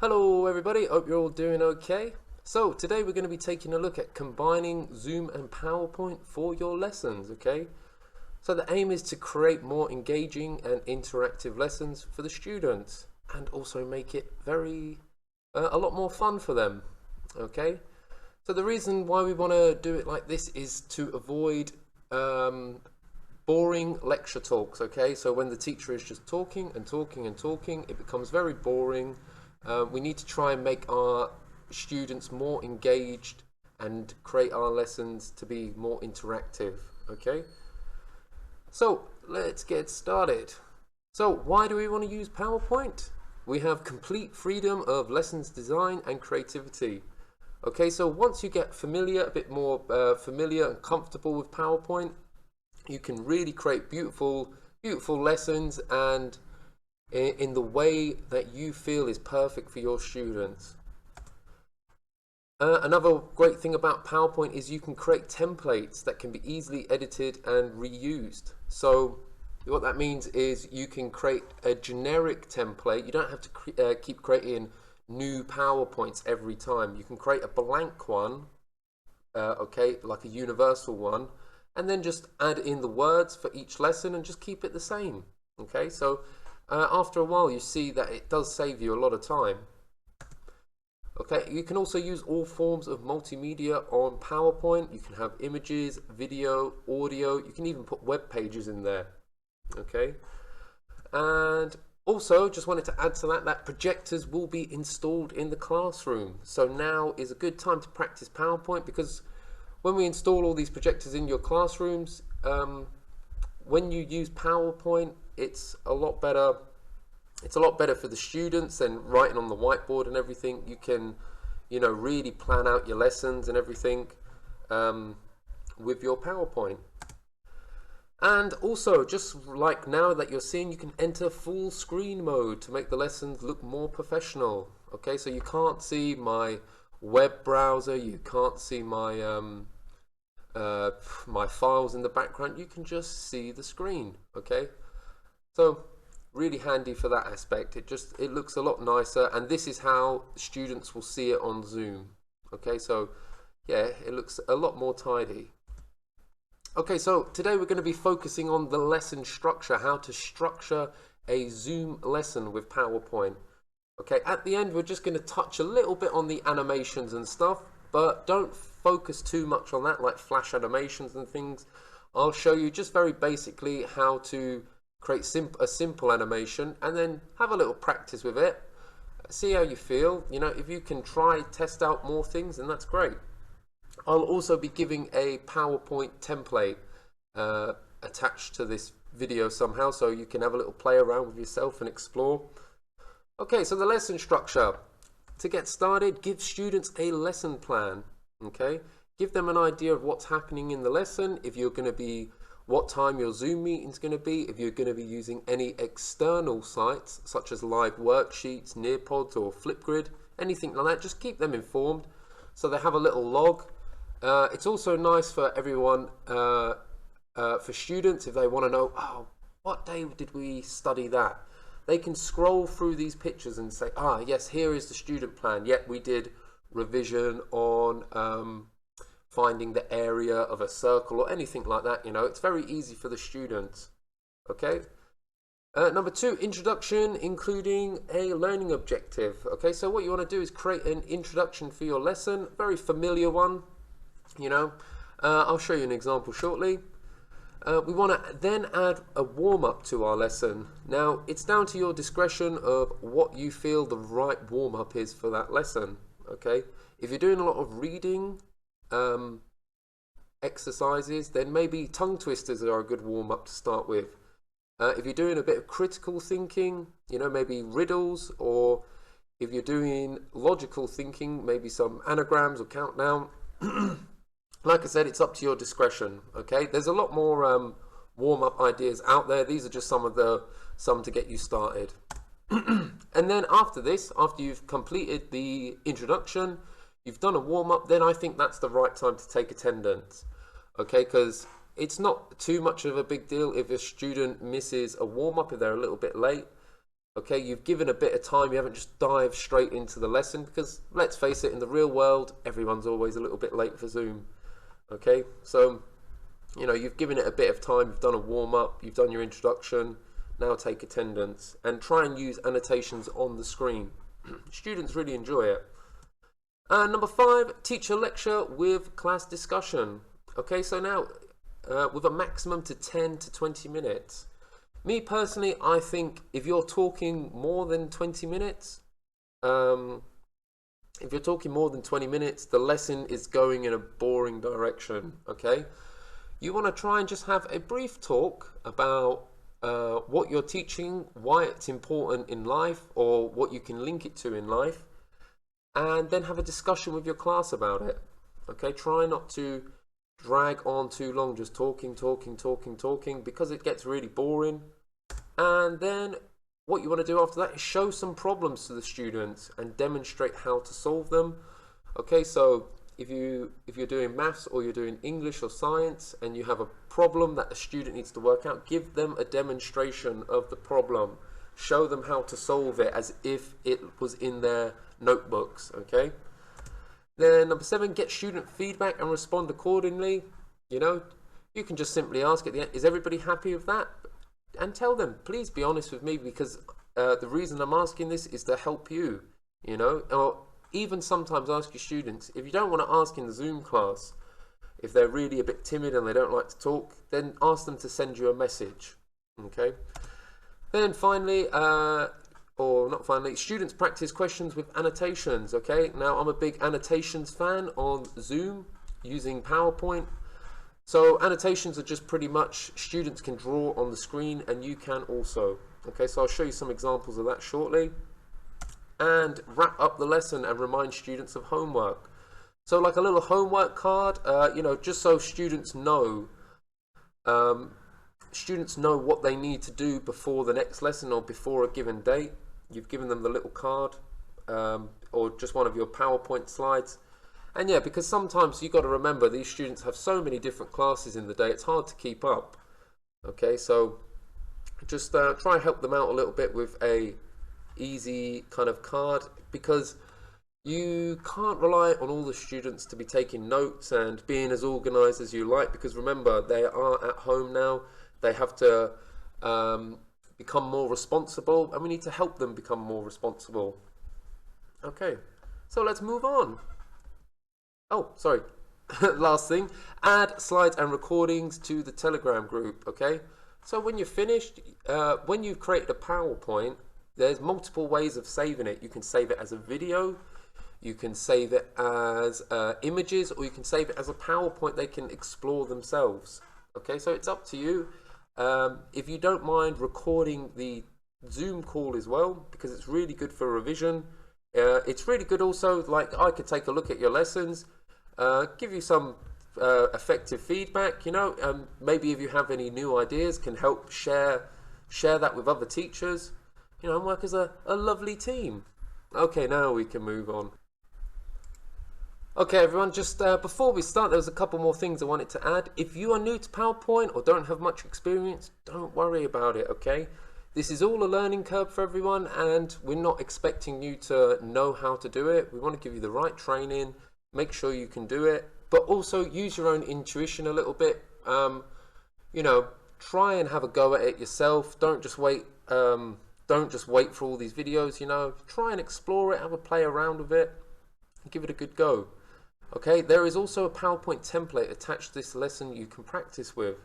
Hello everybody, hope you're all doing okay. So today we're going to be taking a look at combining Zoom and PowerPoint for your lessons, okay? So the aim is to create more engaging and interactive lessons for the students and also make it a lot more fun for them, okay? So the reason why we want to do it like this is to avoid boring lecture talks, okay? So when the teacher is just talking and talking and talking, it becomes very boring. We need to try and make our students more engaged and create our lessons to be more interactive, okay? So let's get started. So why do we want to use PowerPoint? We have complete freedom of lessons design and creativity. Okay, so once you get a bit more familiar and comfortable with PowerPoint, you can really create beautiful lessons and in the way that you feel is perfect for your students. Another great thing about PowerPoint is you can create templates that can be easily edited and reused. So what that means is you can create a generic template. You don't have to keep creating new PowerPoints every time. You can create a blank one, okay, like a universal one, and then just add in the words for each lesson and just keep it the same. Okay, so after a while you see that it does save you a lot of time. Okay, you can also use all forms of multimedia on PowerPoint. You can have images, video, audio. You can even put web pages in there. Okay, and also just wanted to add to that projectors will be installed in the classroom. So now is a good time to practice PowerPoint, because when we install all these projectors in your classrooms, when you use PowerPoint, it's a lot better. It's a lot better for the students than writing on the whiteboard and everything. You can, really plan out your lessons and everything with your PowerPoint. And also, just like now that you're seeing, you can enter full screen mode to make the lessons look more professional. Okay, so you can't see my web browser, you can't see my my files in the background. You can just see the screen. Okay, so really handy for that aspect. It looks a lot nicer, and this is how students will see it on Zoom. Okay, so yeah, it looks a lot more tidy. Okay, so today we're going to be focusing on the lesson structure, how to structure a Zoom lesson with PowerPoint. Okay, at the end we're just going to touch a little bit on the animations and stuff, but don't focus too much on that, like flash animations and things. I'll show you just very basically how to create a simple animation and then have a little practice with it. See how you feel. If you can test out more things, then that's great. I'll also be giving a PowerPoint template attached to this video somehow, so you can have a little play around with yourself and explore. Okay, so the lesson structure. To get started, give students a lesson plan. Okay, give them an idea of what's happening in the lesson, if you're going to be, what time your Zoom meeting is going to be, if you're going to be using any external sites such as live worksheets, Nearpods or Flipgrid, anything like that. Just keep them informed so they have a little log. It's also nice for everyone, for students, if they want to know, oh, what day did we study that? They can scroll through these pictures and say, yes, here is the student plan. Yep, we did revision on finding the area of a circle or anything like that. It's very easy for the students. Okay. Number 2, introduction, including a learning objective. Okay, so what you want to do is create an introduction for your lesson, very familiar one. I'll show you an example shortly. We want to then add a warm-up to our lesson. Now, it's down to your discretion of what you feel the right warm-up is for that lesson. Okay, if you're doing a lot of reading exercises, then maybe tongue twisters are a good warm-up to start with. If you're doing a bit of critical thinking, maybe riddles, or if you're doing logical thinking, maybe some anagrams or countdown. Like I said, it's up to your discretion. Okay, there's a lot more warm-up ideas out there. These are just some to get you started. And then after this, after you've completed the introduction, you've done a warm-up, then I think that's the right time to take attendance. Okay, because it's not too much of a big deal if a student misses a warm-up, if they're a little bit late. Okay, you've given a bit of time, you haven't just dived straight into the lesson, because let's face it, in the real world, everyone's always a little bit late for Zoom. Okay, so, you know, you've given it a bit of time, you've done a warm-up, you've done your introduction, now take attendance, and try and use annotations on the screen. Students really enjoy it. Number 5, teach a lecture with class discussion. Okay, so now, with a maximum to 10 to 20 minutes. Me personally, I think if you're talking more than 20 minutes, the lesson is going in a boring direction, okay? You want to try and just have a brief talk about what you're teaching, why it's important in life, or what you can link it to in life, and then have a discussion with your class about it, okay? Try not to drag on too long, just talking, because it gets really boring. And then what you want to do after that is show some problems to the students and demonstrate how to solve them. Okay, so if you're doing maths or you're doing English or science and you have a problem that the student needs to work out, give them a demonstration of the problem. Show them how to solve it as if it was in their notebooks, okay? Then number 7, get student feedback and respond accordingly. You know, you can just simply ask at the end, is everybody happy with that? And tell them, please be honest with me, because the reason I'm asking this is to help you, you know. Or even sometimes ask your students, if you don't want to ask in the Zoom class, if they're really a bit timid and they don't like to talk, then ask them to send you a message, okay? Then finally, or not finally, students practice questions with annotations, okay? Now, I'm a big annotations fan on Zoom using PowerPoint. So annotations are just pretty much, students can draw on the screen and you can also. Okay, so I'll show you some examples of that shortly. And wrap up the lesson and remind students of homework. So like a little homework card, you know, just so students know what they need to do before the next lesson or before a given date. You've given them the little card or just one of your PowerPoint slides. And yeah, because sometimes you've got to remember these students have so many different classes in the day, it's hard to keep up. Okay, so just try and help them out a little bit with a easy kind of card, because you can't rely on all the students to be taking notes and being as organized as you like, because remember, they are at home now, they have to become more responsible, and we need to help them become more responsible. Okay, so let's move on. Oh, sorry. Last thing, add slides and recordings to the Telegram group, okay? So when you're finished, when you've created a PowerPoint, there's multiple ways of saving it. You can save it as a video, you can save it as images, or you can save it as a PowerPoint they can explore themselves. Okay, so it's up to you. If you don't mind recording the Zoom call as well, because it's really good for revision. It's really good also, like I could take a look at your lessons, give you some effective feedback, you know, maybe if you have any new ideas, can help share that with other teachers, you know, and work as a lovely team. Okay, now we can move on. Okay everyone, just before we start, there was a couple more things I wanted to add. If you are new to PowerPoint or don't have much experience, don't worry about it, okay? This is all a learning curve for everyone, and we're not expecting you to know how to do it. We want to give you the right training, make sure you can do it, but also use your own intuition a little bit. You know, try and have a go at it yourself. Don't just wait for all these videos, you know. Try and explore it, have a play around with it, and give it a good go. Okay, there is also a PowerPoint template attached to this lesson you can practice with.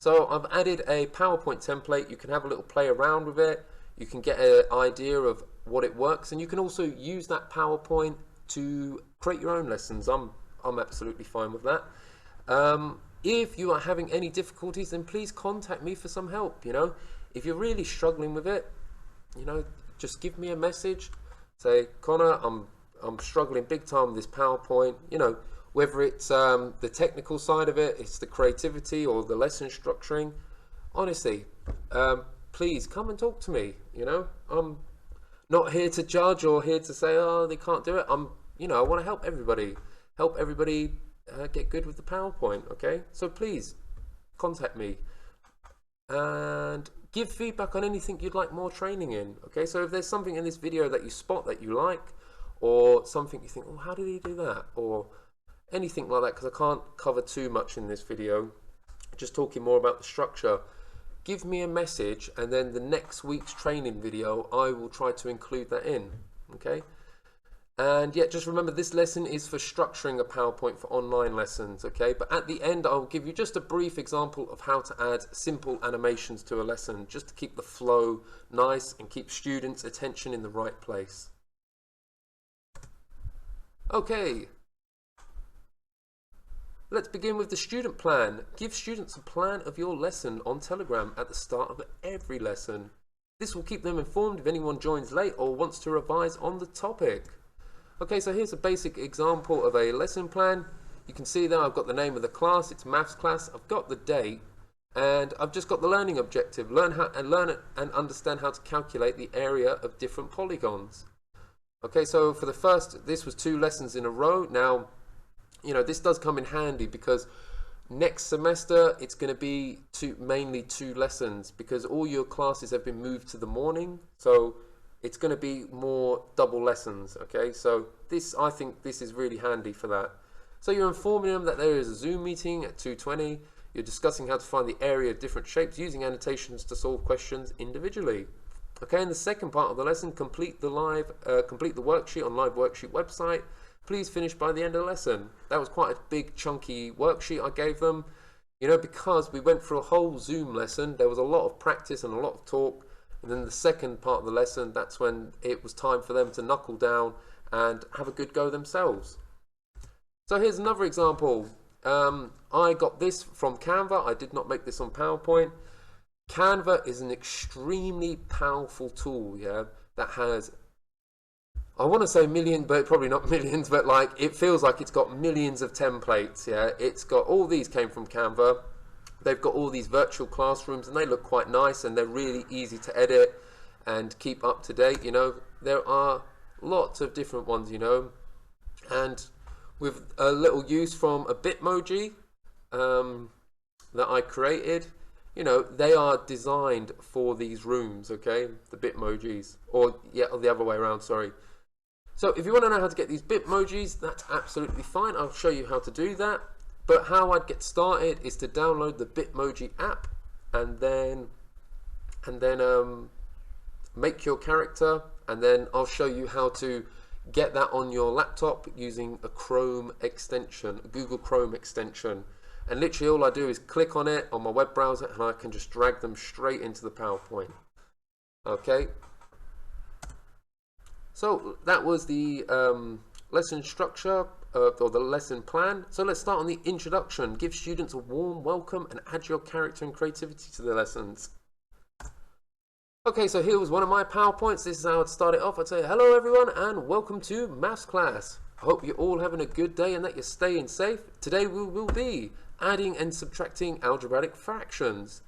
So I've added a PowerPoint template. You can have a little play around with it. You can get an idea of what it works, and you can also use that PowerPoint to create your own lessons. I'm absolutely fine with that. If you are having any difficulties, then please contact me for some help. You know, if you're really struggling with it, you know, just give me a message. Say, Connor, I'm struggling big time with this PowerPoint. You know, whether it's the technical side of it, it's the creativity or the lesson structuring. Honestly, please come and talk to me. You know, I'm not here to judge or here to say, oh, they can't do it. You know, I want to help everybody get good with the PowerPoint. Okay, so please contact me. And Give feedback on anything you'd like more training in. Okay, so if there's something in this video that you spot that you like, or something you think, oh, how did he do that? Or anything like that, because I can't cover too much in this video, just talking more about the structure. Give me a message, and then the next week's training video, I will try to include that in. Okay. And yeah, just remember this lesson is for structuring a PowerPoint for online lessons, okay? But at the end, I'll give you just a brief example of how to add simple animations to a lesson, just to keep the flow nice and keep students' attention in the right place. Okay. Let's begin with the student plan. Give students a plan of your lesson on Telegram at the start of every lesson. This will keep them informed if anyone joins late or wants to revise on the topic. Okay, so here's a basic example of a lesson plan. You can see there I've got the name of the class, it's maths class, I've got the date, and I've just got the learning objective, learn it and understand how to calculate the area of different polygons. Okay, so for the first, this was 2 lessons in a row. Now, you know, this does come in handy because next semester it's going to be mainly 2 lessons because all your classes have been moved to the morning. So it's going to be more double lessons, okay? So I think this is really handy for that. So you're informing them that there is a Zoom meeting at 2:20. You're discussing how to find the area of different shapes using annotations to solve questions individually. Okay, in the second part of the lesson, complete the worksheet on Live Worksheet website. Please finish by the end of the lesson. That was quite a big chunky worksheet I gave them. You know, because we went through a whole Zoom lesson, there was a lot of practice and a lot of talk. And then the second part of the lesson, that's when it was time for them to knuckle down and have a good go themselves. So here's another example. I got this from Canva. I did not make this on PowerPoint. Canva is an extremely powerful tool, yeah, that has, I want to say millions, but probably not millions, but like it feels like it's got millions of templates, yeah. It's got, all these came from Canva. They've got all these virtual classrooms and they look quite nice and they're really easy to edit and keep up to date. You know, there are lots of different ones, you know, and with a little use from a Bitmoji that I created, you know, they are designed for these rooms, okay, the Bitmojis, or yeah, the other way around, sorry. So if you want to know how to get these Bitmojis, that's absolutely fine. I'll show you how to do that. But how I'd get started is to download the Bitmoji app and then make your character, and then I'll show you how to get that on your laptop using a Chrome extension, a Google Chrome extension. And literally all I do is click on it on my web browser and I can just drag them straight into the PowerPoint. Okay. So that was the lesson structure. Or the lesson plan. So let's start on the introduction. Give students a warm welcome and add your character and creativity to the lessons. Okay, so here was one of my PowerPoints. This is how I'd start it off. I'd say, hello everyone and welcome to maths class. I hope you're all having a good day and that you're staying safe. Today we will be adding and subtracting algebraic fractions.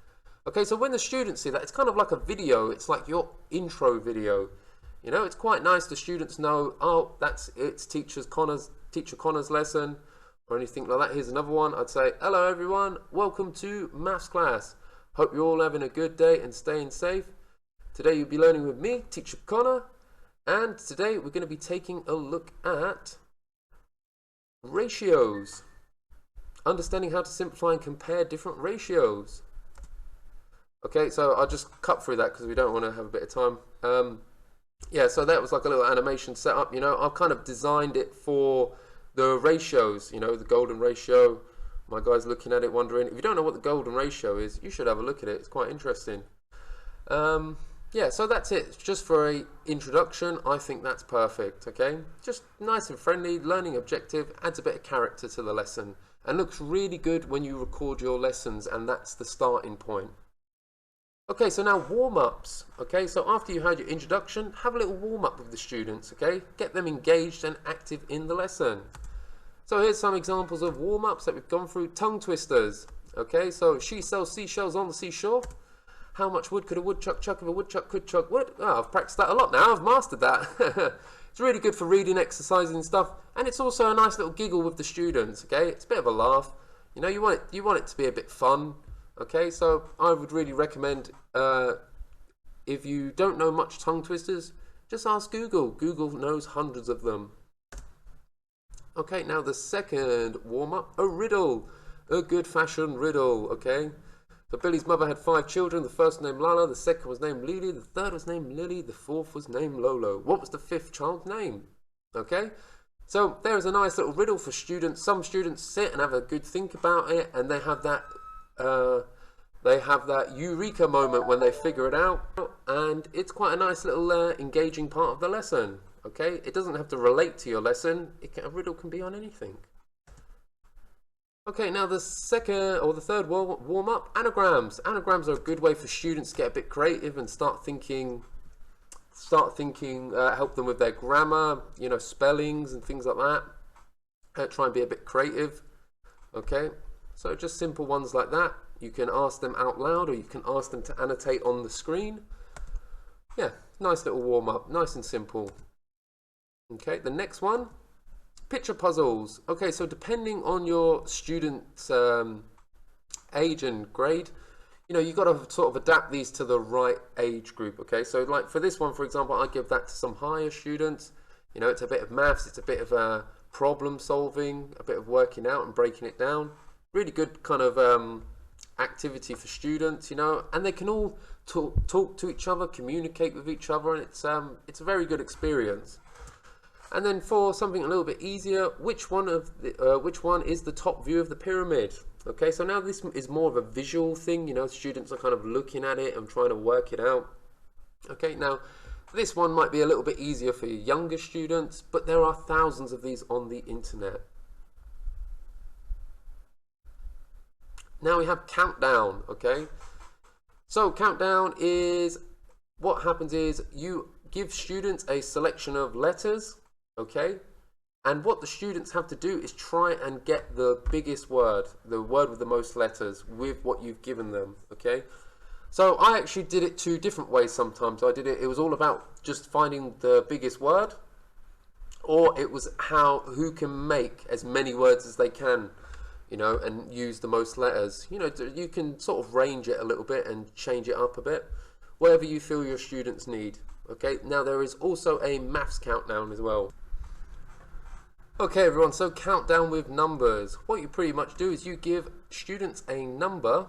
Okay, so when the students see that, it's kind of like a video. It's like your intro video. You know, it's quite nice the students know, oh, it's Teacher Connor's lesson or anything like that. Here's another one. I'd say, hello everyone, welcome to maths class. Hope you're all having a good day and staying safe. Today you'll be learning with me, Teacher Connor, and today we're going to be taking a look at ratios. Understanding how to simplify and compare different ratios. Okay, so I'll just cut through that because we don't want to have a bit of time. Yeah, so that was like a little animation setup, you know. I've kind of designed it for the ratios, you know, the golden ratio. My guy's looking at it wondering. If you don't know what the golden ratio is, you should have a look at it. It's quite interesting. Yeah, so that's it. Just for a introduction, I think that's perfect, okay? Just nice and friendly, learning objective, adds a bit of character to the lesson, and looks really good when you record your lessons, and that's the starting point. Okay, so now warm-ups. Okay, so after you had your introduction, have a little warm-up with the students, okay? Get them engaged and active in the lesson. So here's some examples of warm-ups that we've gone through. Tongue twisters. Okay, so she sells seashells on the seashore. How much wood could a woodchuck chuck if a woodchuck could chuck wood? Oh, I've practiced that a lot now. I've mastered that. It's really good for reading, exercising and stuff. And it's also a nice little giggle with the students, okay? It's a bit of a laugh. You know, you want it to be a bit fun. Okay, so I would really recommend, if you don't know much tongue twisters, just ask Google. Google knows hundreds of them. Okay, now the second warm-up, a riddle. A good-fashioned riddle, okay? So Billy's mother had 5 children. The first was named Lala, the second was named Lily, the third was named Lily, the fourth was named Lolo. What was the 5th child's name? Okay, so there's a nice little riddle for students. Some students sit and have a good think about it, and they have that eureka moment when they figure it out, and it's quite a nice little engaging part of the lesson. Okay, it doesn't have to relate to your lesson. A riddle can be on anything. Okay, now the third warm-up, anagrams. Anagrams are a good way for students to get a bit creative and start thinking, help them with their grammar, you know, spellings and things like that. Try and be a bit creative. Okay, so just simple ones like that. You can ask them out loud, or you can ask them to annotate on the screen. Yeah, nice little warm-up, nice and simple. Okay, the next one, picture puzzles. Okay, so depending on your student's age and grade, you know, you've got to sort of adapt these to the right age group. Okay, so like for this one, for example, I give that to some higher students. You know, it's a bit of maths, it's a bit of problem solving, a bit of working out and breaking it down. Really good kind of activity for students, you know, and they can all talk to each other, communicate with each other, and it's a very good experience. And then for something a little bit easier, which one is the top view of the pyramid? Okay, so now this is more of a visual thing, you know, students are kind of looking at it and trying to work it out. Okay, now this one might be a little bit easier for younger students, but there are thousands of these on the internet. Now we have countdown, okay? So countdown is, what happens is you give students a selection of letters, okay? And what the students have to do is try and get the biggest word, the word with the most letters, with what you've given them, okay? So I actually did it 2 different ways sometimes. It was all about just finding the biggest word, or it was who can make as many words as they can, you know, and use the most letters. You know, you can sort of range it a little bit and change it up a bit, whatever you feel your students need. Okay, now there is also a maths countdown as well. Okay everyone, so countdown with numbers. What you pretty much do is you give students a number,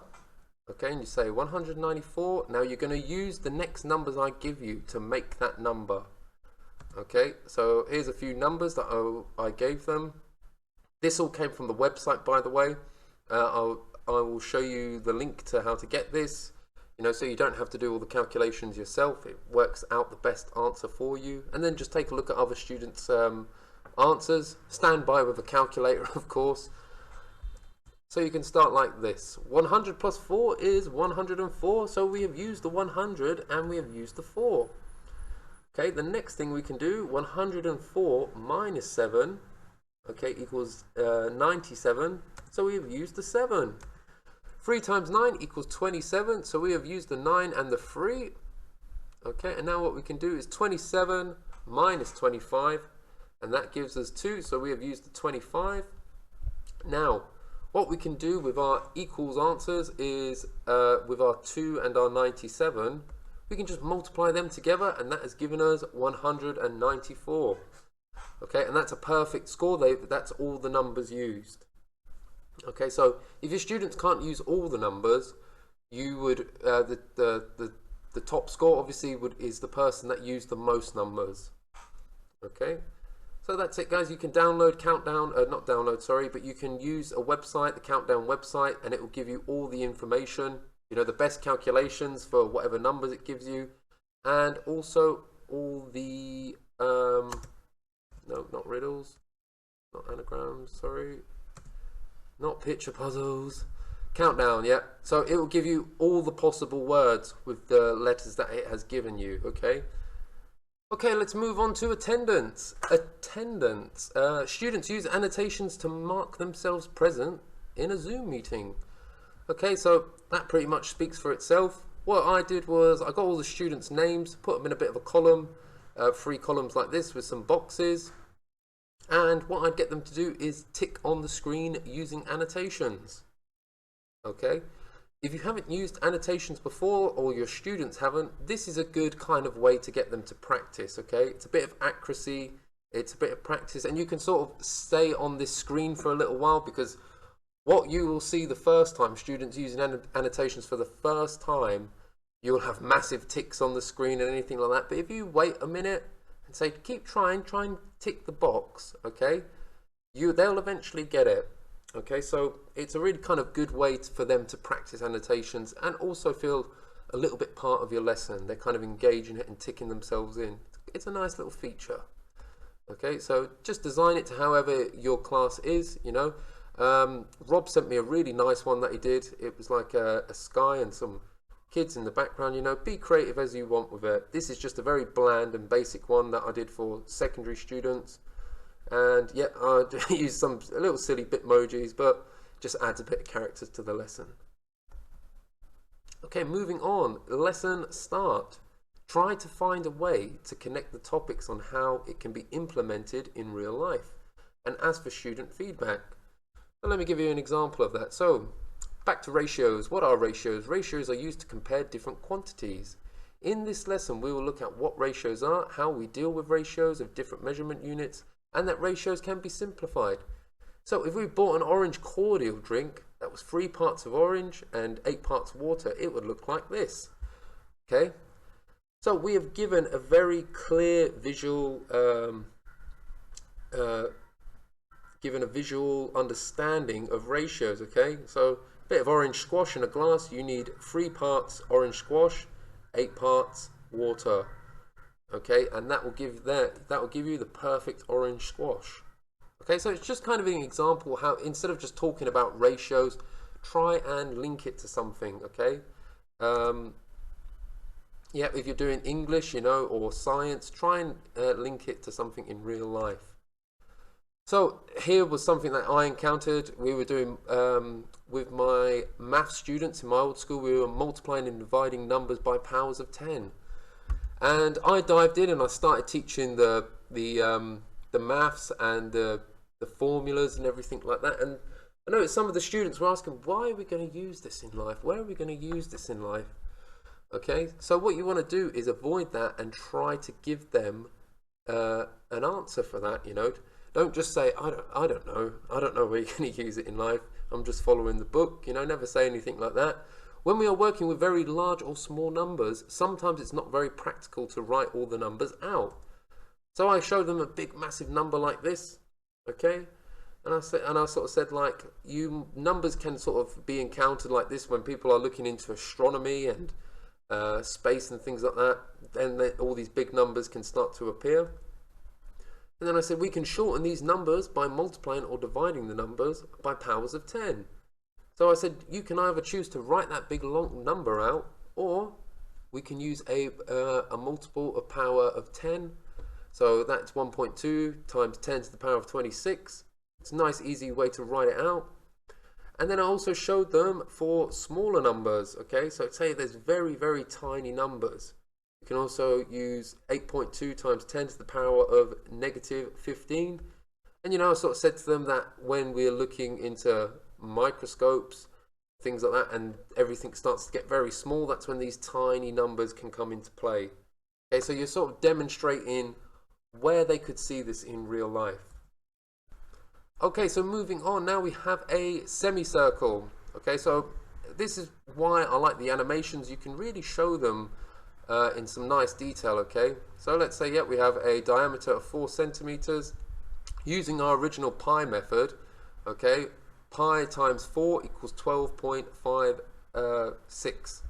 okay, and you say 194. Now you're going to use the next numbers I give you to make that number. Okay, so here's a few numbers that I gave them. This all came from the website, by the way. I will show you the link to how to get this, you know, so you don't have to do all the calculations yourself. It works out the best answer for you. And then just take a look at other students' answers. Stand by with a calculator, of course. So you can start like this. 100 plus 4 is 104. So we have used the 100 and we have used the 4. Okay, the next thing we can do, 104 minus 7, okay, equals 97. So we have used the 7. 3 times 9 equals 27. So we have used the 9 and the 3. Okay, and now what we can do is 27 minus 25. And that gives us 2, so we have used the 25. Now, what we can do with our equals answers is, with our 2 and our 97, we can just multiply them together, and that has given us 194. Okay, and that's a perfect score. That's all the numbers used. Okay, so if your students can't use all the numbers, you would, the top score obviously is the person that used the most numbers. Okay. So that's it, guys. You can download Countdown, not download, sorry, but you can use a website, the Countdown website, and it will give you all the information, you know, the best calculations for whatever numbers it gives you, and also all the, no, not riddles, not anagrams, sorry, not picture puzzles, Countdown, yeah. So it will give you all the possible words with the letters that it has given you, okay? Okay, let's move on to attendance. Attendance. Students use annotations to mark themselves present in a Zoom meeting. Okay, so that pretty much speaks for itself. What I did was I got all the students' names, put them in a bit of a column, 3 columns like this with some boxes. And what I'd get them to do is tick on the screen using annotations. Okay. If you haven't used annotations before, or your students haven't, this is a good kind of way to get them to practice, okay? It's a bit of accuracy, it's a bit of practice, and you can sort of stay on this screen for a little while, because what you will see the first time, students using annotations for the first time, you'll have massive ticks on the screen and anything like that. But if you wait a minute and say, keep trying, try and tick the box, okay? They'll eventually get it. Okay, so it's a really kind of good way for them to practice annotations and also feel a little bit part of your lesson. They're kind of engaging it and ticking themselves in. It's a nice little feature. Okay, so just design it to however your class is, you know. Rob sent me a really nice one that he did. It was like a sky and some kids in the background, you know. Be creative as you want with it. This is just a very bland and basic one that I did for secondary students. And yeah, I use some a little silly bitmojis, but just adds a bit of characters to the lesson. Okay, moving on. Lesson start. Try to find a way to connect the topics on how it can be implemented in real life, and ask for student feedback. So let me give you an example of that. So back to ratios. What are ratios? Ratios are used to compare different quantities. In this lesson, we will look at what ratios are, how we deal with ratios of different measurement units, and that ratios can be simplified. So if we bought an orange cordial drink that was 3 parts of orange and 8 parts water, it would look like this. Okay, so we have given a very clear visual understanding of ratios. Okay, so a bit of orange squash in a glass, you need 3 parts orange squash, 8 parts water. Okay, and that will give you the perfect orange squash. Okay, so it's just kind of an example how instead of just talking about ratios, try and link it to something. Okay, yeah, if you're doing English, you know, or science, try and link it to something in real life. So here was something that I encountered. We were doing with my math students in my old school. We were multiplying and dividing numbers by powers of 10. And I dived in and I started teaching the maths and the formulas and everything like that. And I know some of the students were asking, why are we going to use this in life? Where are we going to use this in life? Okay, so what you want to do is avoid that and try to give them an answer for that. You know, don't just say, I don't know where you're going to use it in life. I'm just following the book. You know, never say anything like that. When we are working with very large or small numbers, sometimes it's not very practical to write all the numbers out. So I showed them a big, massive number like this, okay? And I sort of said, like, numbers can sort of be encountered like this when people are looking into astronomy and space and things like that. Then all these big numbers can start to appear. And then I said, we can shorten these numbers by multiplying or dividing the numbers by powers of 10. So I said, you can either choose to write that big long number out, or we can use a multiple of power of 10. So that's 1.2 times 10 to the power of 26. It's a nice, easy way to write it out. And then I also showed them for smaller numbers. Okay, so say there's very, very tiny numbers. You can also use 8.2 times 10 to the power of negative 15. And you know, I sort of said to them that when we're looking into microscopes, things like that, and everything starts to get very small, that's when these tiny numbers can come into play. Okay, so you're sort of demonstrating where they could see this in real life. Okay, so moving on, now we have a semicircle. Okay, so this is why I like the animations. You can really show them in some nice detail. Okay, so let's say, yeah, we have a diameter of 4 centimeters using our original pi method. Okay, pi times 4 equals 12.56.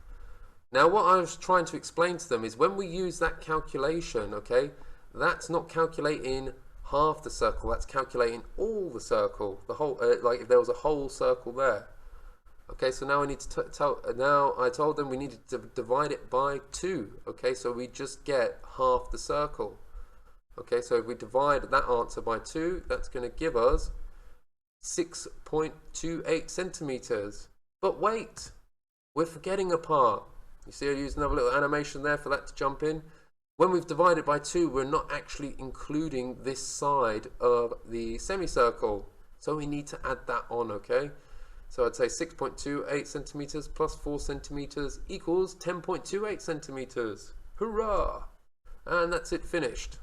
Now what I was trying to explain to them is when we use that calculation, okay, that's not calculating half the circle, that's calculating all the circle, the whole, like if there was a whole circle there. Okay, so now I need to now I told them we needed to divide it by 2. Okay, so we just get half the circle. Okay, so if we divide that answer by 2, that's going to give us 6.28 centimeters. But wait, we're forgetting a part. You see, I used another little animation there for that to jump in. When we've divided by 2, we're not actually including this side of the semicircle. So we need to add that on, okay? So I'd say 6.28 centimeters plus 4 centimeters equals 10.28 centimeters. Hurrah! And that's it, finished.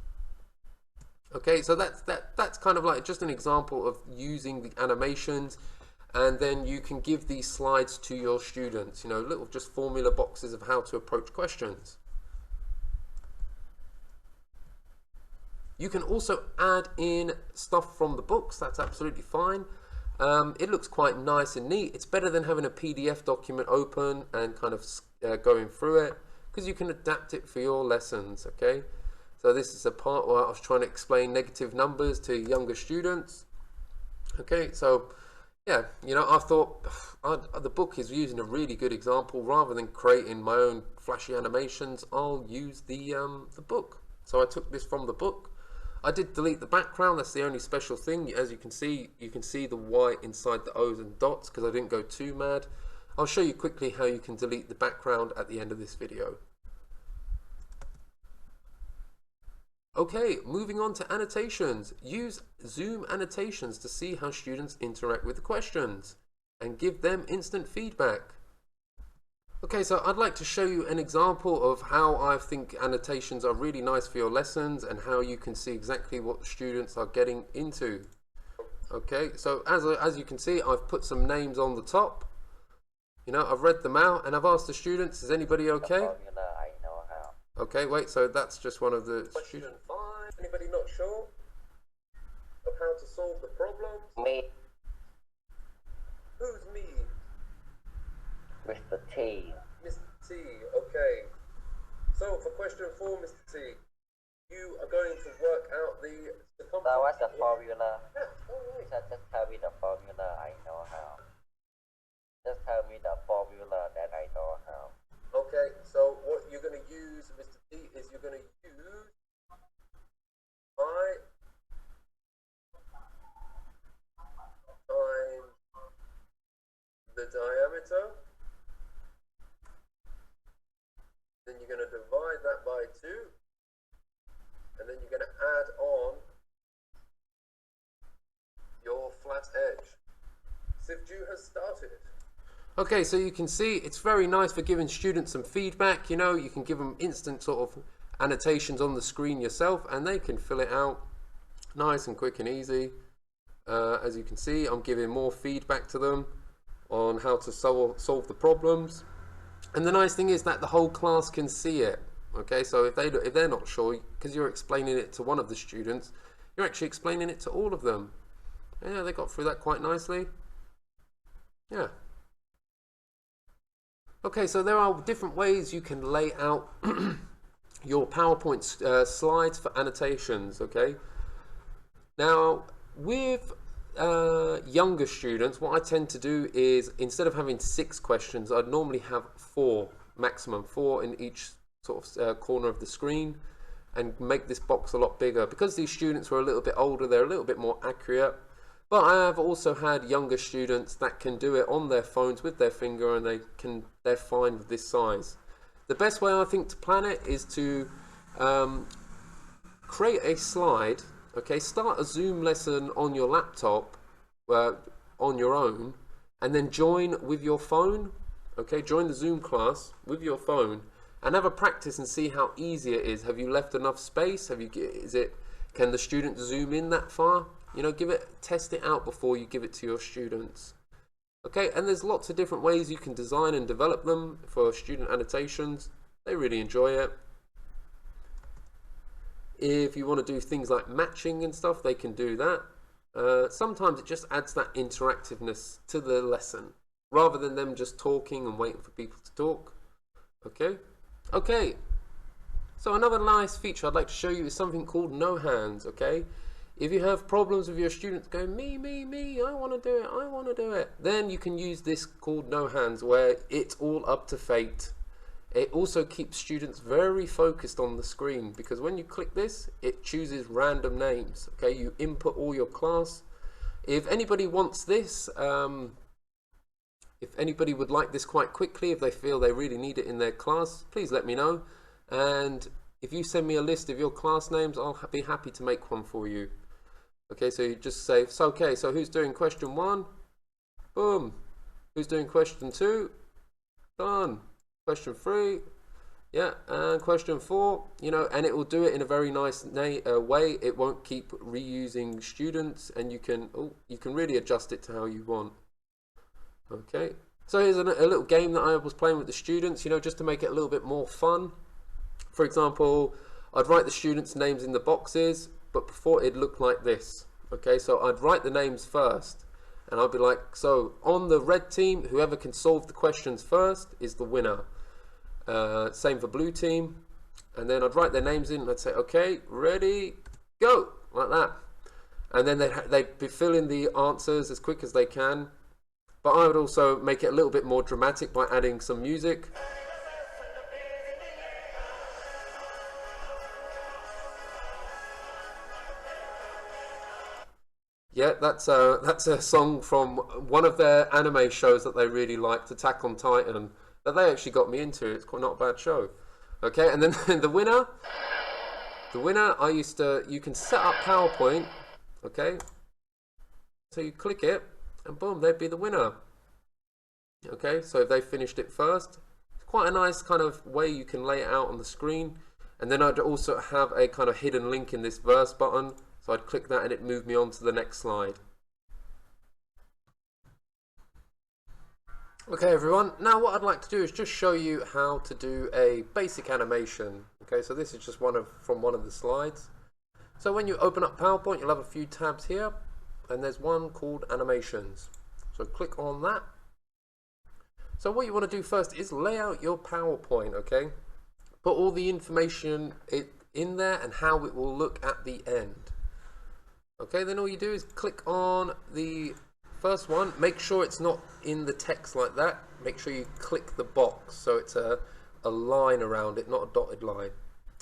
Okay, so that's kind of like just an example of using the animations, and then you can give these slides to your students, you know, little just formula boxes of how to approach questions. You can also add in stuff from the books, that's absolutely fine. It looks quite nice and neat. It's better than having a PDF document open and kind of going through it, because you can adapt it for your lessons, okay? So this is a part where I was trying to explain negative numbers to younger students. Okay, so yeah, you know, I thought the book is using a really good example. Rather than creating my own flashy animations, I'll use the book. So I took this from the book. I did delete the background. That's the only special thing. As you can see the white inside the O's and dots because I didn't go too mad. I'll show you quickly how you can delete the background at the end of this video. Okay, moving on to annotations. Use Zoom annotations to see how students interact with the questions and give them instant feedback. Okay, so I'd like to show you an example of how I think annotations are really nice for your lessons and how you can see exactly what students are getting into. Okay, so as you can see, I've put some names on the top. You know, I've read them out and I've asked the students, is anybody okay? Okay, wait, so that's just one of the students. Anybody not sure of how to solve the problems? Me. Who's me? Mr. T. Mr. T, okay. So for question 4, Mr. T, you are going to work out the circumference. So what's the formula? Yeah, alright. Just tell me the formula, I know how. Just tell me the formula that I know how. Okay, so what you're going to use, Mr. T, is you're going to use I times the diameter. Then you're going to divide that by 2. And then you're going to add on your flat edge. SIVJU has started. Okay, so you can see it's very nice for giving students some feedback. You know, you can give them instant sort of annotations on the screen yourself and they can fill it out nice and quick and easy. As you can see, I'm giving more feedback to them on how to solve the problems. And the nice thing is that the whole class can see it. Okay, so if they're not sure, because you're explaining it to one of the students, you're actually explaining it to all of them. Yeah, they got through that quite nicely. Yeah. Okay, so there are different ways you can lay out your PowerPoint slides for annotations, okay? Now, with younger students, what I tend to do is, instead of having 6 questions, I'd normally have 4, maximum 4 in each sort of corner of the screen, and make this box a lot bigger. Because these students were a little bit older, they're a little bit more accurate. But I have also had younger students that can do it on their phones with their finger and they're fine with this size. The best way I think to plan it is to create a slide, okay, start a Zoom lesson on your laptop on your own and then join with your phone, okay, join the Zoom class with your phone and have a practice and see how easy it is. Have you left enough space? Can the student zoom in that far? You know, test it out before you give it to your students. Okay, and there's lots of different ways you can design and develop them for student annotations. They really enjoy it. If you want to do things like matching and stuff, they can do that. Sometimes it just adds that interactiveness to the lesson, rather than them just talking and waiting for people to talk. Okay? Okay. So another nice feature I'd like to show you is something called no hands, okay? If you have problems with your students going, me, I want to do it, then you can use this called no hands, where it's all up to fate. It also keeps students very focused on the screen, because when you click this, it chooses random names, okay? You input all your class. If anybody wants this, if anybody would like this quite quickly, if they feel they really need it in their class, please let me know. And if you send me a list of your class names, I'll be happy to make one for you. Okay, so you just say, so who's doing question 1? Boom. Who's doing question 2? Done. Question 3. Yeah, and question 4, you know, and it will do it in a very nice way. It won't keep reusing students, and you can really adjust it to how you want. Okay, so here's a little game that I was playing with the students, you know, just to make it a little bit more fun. For example, I'd write the students' names in the boxes, but before it'd look like this. Okay, so I'd write the names first, and I'd be like, so on the red team, whoever can solve the questions first is the winner. Same for blue team, and then I'd write their names in and I'd say, okay, ready, go, like that. And then they'd fill in the answers as quick as they can, but I would also make it a little bit more dramatic by adding some music. Yeah, that's a song from one of their anime shows that they really liked, Attack on Titan, that they actually got me into. It's quite not a bad show. Okay, and then the winner, you can set up PowerPoint, okay? So you click it, and boom, they'd be the winner. Okay, so if they finished it first, it's quite a nice kind of way you can lay it out on the screen. And then I'd also have a kind of hidden link in this verse button. So I'd click that and it moved me on to the next slide. Okay everyone, now what I'd like to do is just show you how to do a basic animation. Okay, so this is just from one of the slides. So when you open up PowerPoint, you'll have a few tabs here, and there's one called animations. So click on that. So what you want to do first is lay out your PowerPoint, okay? Put all the information in there and how it will look at the end. Okay, then all you do is click on the first one. Make sure it's not in the text like that. Make sure you click the box so it's a line around it, not a dotted line.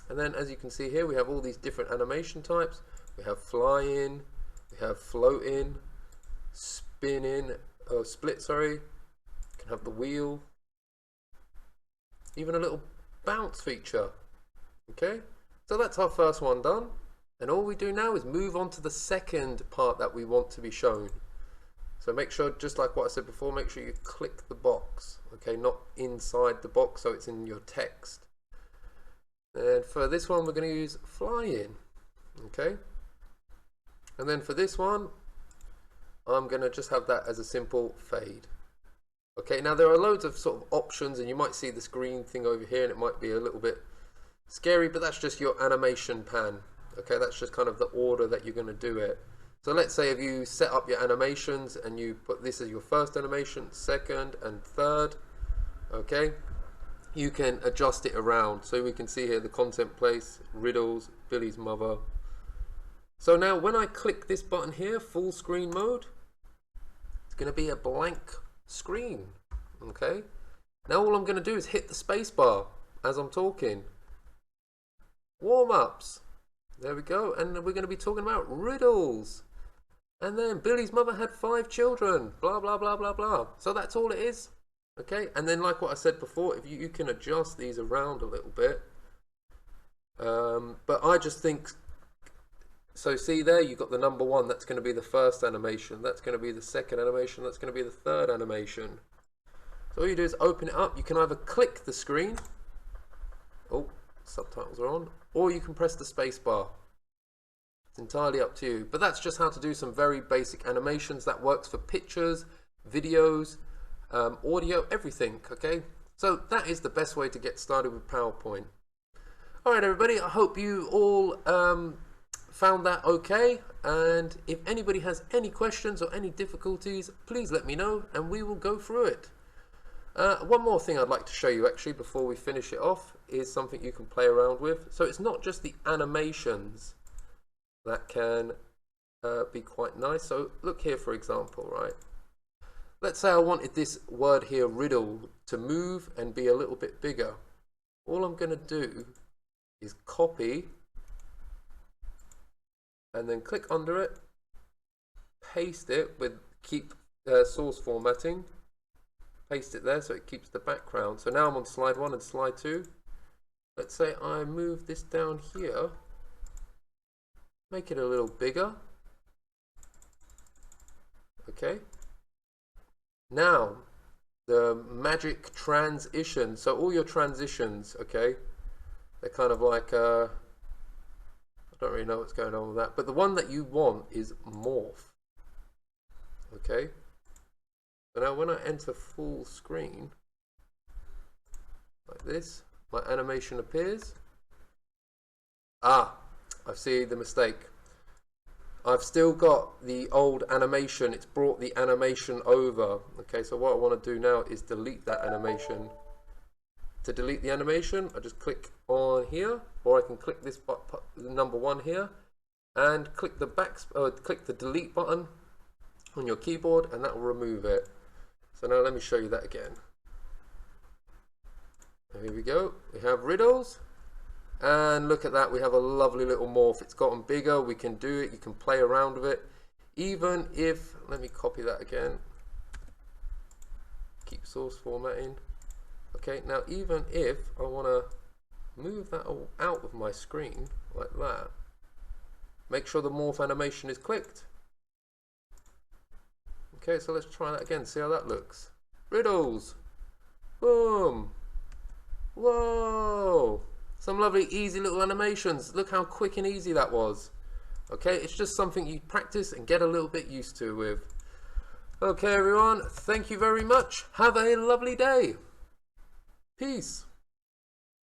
And then as you can see here, we have all these different animation types. We have fly in, we have float in, spin in, split, sorry. You can have the wheel, even a little bounce feature. Okay, so that's our first one done. And all we do now is move on to the second part that we want to be shown. So make sure, just like what I said before, make sure you click the box, okay, not inside the box, so it's in your text. And for this one, we're going to use fly in, okay. And then for this one, I'm going to just have that as a simple fade. Okay, now there are loads of sort of options, and you might see this green thing over here, and it might be a little bit scary, but that's just your animation pan. Okay, that's just kind of the order that you're going to do it. So let's say if you set up your animations and you put this as your first animation, second and third, okay, you can adjust it around. So we can see here the content place, riddles, Billy's mother. So now when I click this button here, full screen mode, it's going to be a blank screen. Okay, now all I'm going to do is hit the space bar as I'm talking. Warm-ups. There we go, and we're going to be talking about riddles. And then Billy's mother had 5 children, blah, blah, blah, blah, blah. So that's all it is. Okay, and then like what I said before, if you can adjust these around a little bit. But I just think, so see there, you've got the number 1, that's going to be the first animation. That's going to be the second animation. That's going to be the third animation. So all you do is open it up. You can either click the screen. Oh, subtitles are on. Or you can press the space bar. It's entirely up to you. But that's just how to do some very basic animations. That works for pictures, videos, audio, everything. Okay, so that is the best way to get started with PowerPoint. Alright everybody, I hope you all found that okay, and if anybody has any questions or any difficulties, please let me know and we will go through it. One more thing I'd like to show you actually before we finish it off is something you can play around with. So it's not just the animations that can be quite nice. So look here, for example, right? Let's say I wanted this word here, riddle, to move and be a little bit bigger. All I'm going to do is copy and then click under it, paste it with keep source formatting, paste it there so it keeps the background. So now I'm on slide 1 and slide 2. Let's say I move this down here, make it a little bigger. Okay. Now the magic transition. So all your transitions, okay, they're kind of like I don't really know what's going on with that, but the one that you want is morph. Okay, so now when I enter full screen like this, my animation appears. I see the mistake. I've still got the old animation. It's brought the animation over. Okay, so what I want to do now is delete that animation. To delete the animation, I just click on here, or I can click this number 1 here, and click the delete button on your keyboard, and that will remove it. So now let me show you that again. Here we go. We have riddles. And look at that, we have a lovely little morph. It's gotten bigger, we can do it, you can play around with it. Even if, let me copy that again. Keep source formatting. Okay, now even if I want to move that out of my screen like that, make sure the morph animation is clicked. Okay, so let's try that again, see how that looks. Riddles. Boom. Whoa. Some lovely easy little animations. Look how quick and easy that was. Okay, it's just something you practice and get a little bit used to with. Okay everyone, thank you very much. Have a lovely day. Peace.